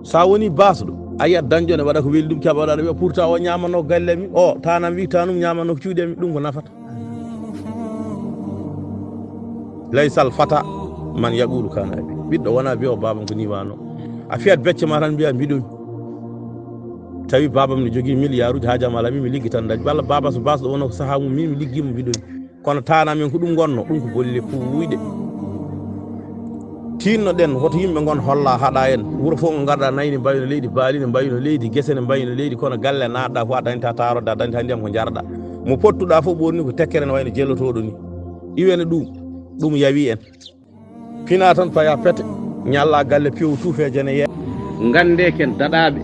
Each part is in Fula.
sa woni basɗo a yiyat dañƴone waɗa ko weeli ɗum keɓa waɗaɗa wiya pourtant o ñamanno galle mi o tanam wi tanum ñamanno ko cuuɗemi ɗum ko nafata laysal fata man yaqulu kana abi ɓiɗɗo wona biya o babam ko ni wano a fiyat becce ma tan mbiya mbiɗomi tawi babam ne jogui milliard uji hajam ala mi liggi tan dañi walla baba so basɗo wona ko saaha mum mi liggimo mbiɗomi kono tanamen ko ɗum gonno ɗum ko bolle puyɗe tinno ɗen hoto yimɓe gon holla haɗa en wuuro fof ngo garɗa nayyi ne mbayno leydi baali ne mbayno leydi guese ne mbayno leydi kono galle naɗɗa fof a dañta tarodde a dañta ndiyam ko jarɗa mo pottuɗa fof ɓorni ko tekkere ne wayno jellotoɗo ni iwene ɗum yawi en fina tan paya pete ñalla galle pew tuufe jene ye gande ken daɗaɓe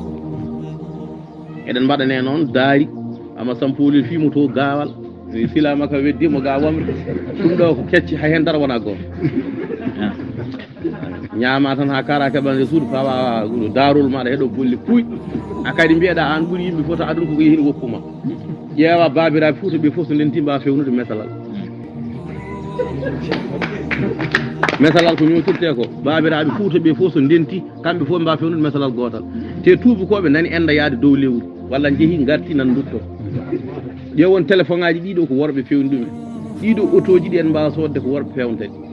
eɗen mbaɗane noon daari ama sampolil fimo to gawal silama ka weddimo ga wamre ɗum ɗo ko kecci hay hen dara wona goto ñaama tan ha kara keɓande suudu fawa darol maɗa heɗo bolli puy a kadi mbiyeɗa an ɓuuri yimɓe fof to aduna koko yeehi woppuma ƴeewa babiraɓe fouta ɓe fof so ndenti mbawa fewnude mesalal mesalal ko ñotirte ko babiraɓe fouta ɓe fof so ndenti kamɓe fof mbawa fewnude mesalal gotal te tubakoɓe nani enda yaade dow lewru walla jeehi garti nan dutto ƴewon téléphone ngaji ɗiɗo ko worɓe fewni ɗumen ɗiɗo auto ji ɗi en mbawa sodde ko worɓe fewntaɗi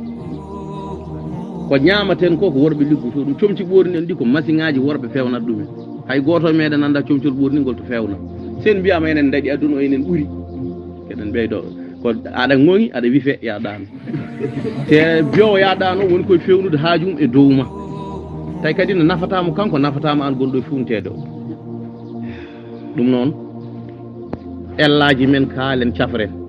ko ñamaten ko worɓe liggoto ɗum comci ɓorni en ɗi ko machine ngaji worɓe fewnat ɗumen hay goto meɗen anda comcol ɓorningol to fewna sen mbiyama enen daɗi aduna o enen ɓuuri keɗen ɓeydo ko aɗa ŋoŋi aɗa wife ya ɗano te biyowo ya ɗano woni koye fewnude haajum e dowma tawi kadi no nafatamo kanko nafatama an gonɗo e funtede o ɗum noon ellaji men kaalen cafren